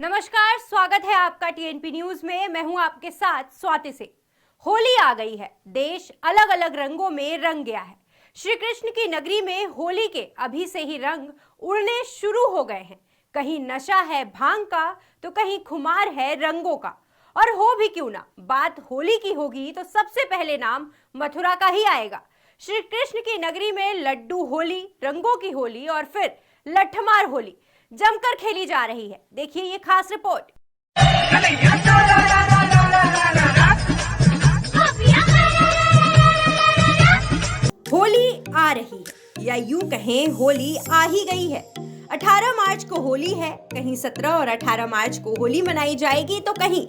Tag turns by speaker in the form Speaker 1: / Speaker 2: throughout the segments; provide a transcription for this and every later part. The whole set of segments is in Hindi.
Speaker 1: नमस्कार, स्वागत है आपका टीएनपी न्यूज में। मैं हूं आपके साथ स्वाति से। होली आ गई है, देश अलग अलग रंगों में रंग गया है। श्री कृष्ण की नगरी में होली के अभी से ही रंग उड़ने शुरू हो गए हैं। कहीं नशा है भांग का तो कहीं खुमार है रंगों का। और हो भी क्यों ना बात होली की होगी तो सबसे पहले नाम मथुरा का ही आएगा। श्री कृष्ण की नगरी में लड्डू होली, रंगों की होली और फिर लठमार होली जमकर खेली जा रही है। देखिए ये खास रिपोर्ट। होली आ रही है या यूं कहें होली आ ही गई है। 18 मार्च को होली है, कहीं 17 और 18 मार्च को होली मनाई जाएगी तो कहीं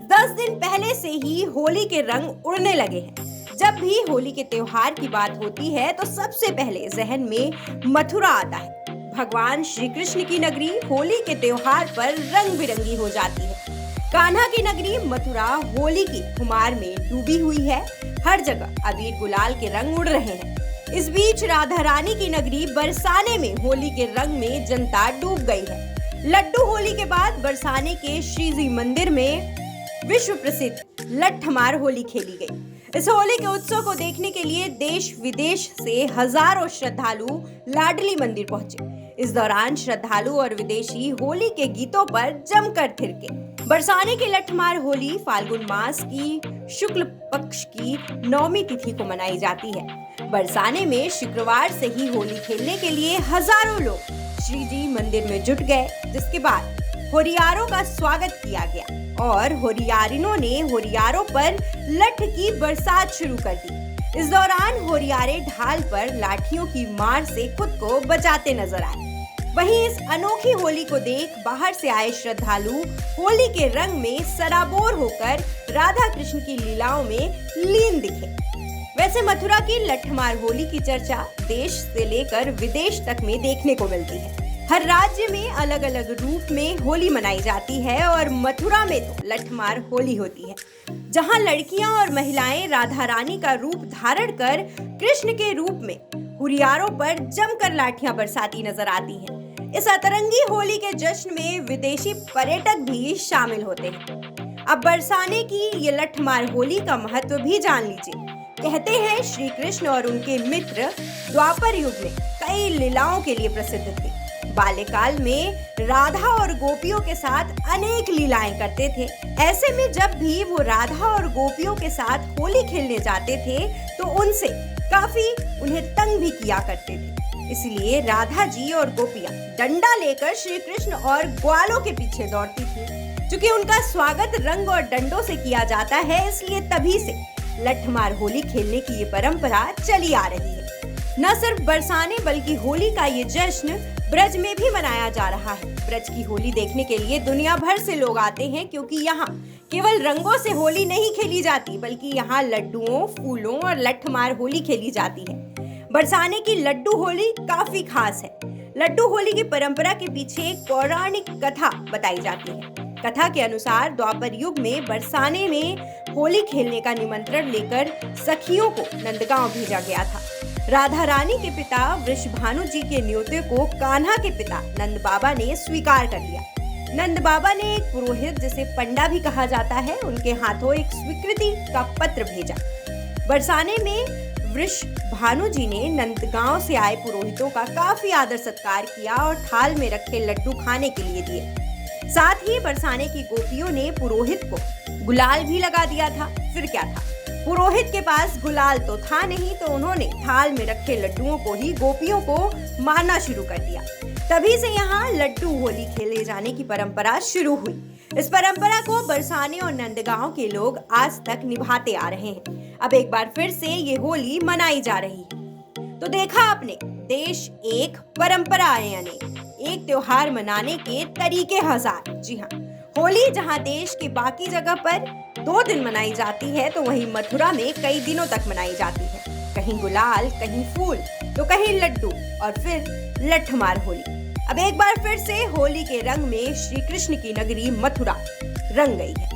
Speaker 1: 10 दिन पहले से ही होली के रंग उड़ने लगे हैं। जब भी होली के त्योहार की बात होती है तो सबसे पहले जहन में मथुरा आता है। भगवान श्री कृष्ण की नगरी होली के त्योहार पर रंग बिरंगी हो जाती है। कान्हा की नगरी मथुरा होली की खुमार में डूबी हुई है। हर जगह अबीर गुलाल के रंग उड़ रहे हैं। इस बीच राधा रानी की नगरी बरसाने में होली के रंग में जनता डूब गई है। लड्डू होली के बाद बरसाने के श्रीजी मंदिर में विश्व प्रसिद्ध लठमार होली खेली गई। इस होली के उत्सव को देखने के लिए देश विदेश से हजारों श्रद्धालु लाडली मंदिर पहुंचे। इस दौरान श्रद्धालु और विदेशी होली के गीतों पर जमकर थिरके। बरसाने की लठमार होली फाल्गुन मास की शुक्ल पक्ष की 9वीं तिथि को मनाई जाती है। बरसाने में शुक्रवार से ही होली खेलने के लिए हजारों लोग श्रीजी मंदिर में जुट गए, जिसके बाद होरियारों का स्वागत किया गया और होरियारिनों ने होरियारों पर लठ की बरसात शुरू कर दी। इस दौरान होरियारे ढाल पर लाठियों की मार से खुद को बचाते नजर आए। वहीं इस अनोखी होली को देख बाहर से आए श्रद्धालु होली के रंग में सराबोर होकर राधा कृष्ण की लीलाओं में लीन दिखे। वैसे मथुरा की लठमार होली की चर्चा देश से लेकर विदेश तक में देखने को मिलती है। हर राज्य में अलग अलग रूप में होली मनाई जाती है और मथुरा में तो लठमार होली होती है, जहां लड़कियां और महिलाएं राधा रानी का रूप धारण कर कृष्ण के रूप में हुरियारों पर जमकर लाठियां बरसाती नजर आती हैं। इस अतरंगी होली के जश्न में विदेशी पर्यटक भी शामिल होते हैं। अब बरसाने की ये लठमार होली का महत्व भी जान लीजिए। कहते हैं श्री कृष्ण और उनके मित्र द्वापर युग में कई लीलाओं के लिए प्रसिद्ध थे। बाल्यकाल में राधा और गोपियों के साथ अनेक लीलाएं करते थे। ऐसे में जब भी वो राधा और गोपियों के साथ होली खेलने जाते थे तो उनसे काफी उन्हें तंग भी किया करते थे। इसलिए राधा जी और गोपियां डंडा लेकर श्री कृष्ण और ग्वालों के पीछे दौड़ती थी। चूंकि उनका स्वागत रंग और डंडों से किया जाता है, इसलिए तभी से लठमार होली खेलने की ये परंपरा चली आ रही है। न सिर्फ बरसाने बल्कि होली का ये जश्न ब्रज में भी मनाया जा रहा है। ब्रज की होली देखने के लिए दुनिया भर से लोग आते हैं, क्योंकि यहाँ केवल रंगों से होली नहीं खेली जाती बल्कि यहाँ लड्डुओं, फूलों और लठमार होली खेली जाती है। बरसाने की लड्डू होली काफी खास है। लड्डू होली की परंपरा के पीछे एक पौराणिक कथा बताई जाती है। कथा के अनुसार द्वापर युग में बरसाने में होली खेलने का निमंत्रण लेकर सखियों को नंदगांव भेजा गया था। राधा रानी के पिता वृषभानु जी के न्योते को कान्हा के पिता नंद बाबा ने स्वीकार कर लिया। नंद बाबा ने एक पुरोहित, जिसे पंडा भी कहा जाता है, उनके हाथों एक स्वीकृति का पत्र भेजा। बरसाने में वृषभानु जी ने नंदगांव से आए पुरोहितों का काफी आदर सत्कार किया और थाल में रखे लड्डू खाने के लिए दिए। साथ ही बरसाने की गोपियों ने पुरोहित को गुलाल भी लगा दिया था। फिर क्या था, पुरोहित के पास गुलाल तो था नहीं, तो उन्होंने थाल में रखे लड्डुओं को ही गोपियों को मारना शुरू कर दिया। तभी से यहाँ लड्डू होली खेले जाने की परंपरा शुरू हुई। इस परंपरा को बरसाने और नंदगांव के लोग आज तक निभाते आ रहे हैं। अब एक बार फिर से ये होली मनाई जा रही है। तो देखा आपने, देश एक, परंपराएं अनेक, एक त्योहार मनाने के तरीके हजार। जी हाँ, होली जहाँ देश के बाकी जगह पर 2 दिन मनाई जाती है, तो वहीं मथुरा में कई दिनों तक मनाई जाती है। कहीं गुलाल, कहीं फूल, तो कहीं लड्डू और फिर लठमार होली। अब एक बार फिर से होली के रंग में श्री कृष्ण की नगरी मथुरा रंग गई है।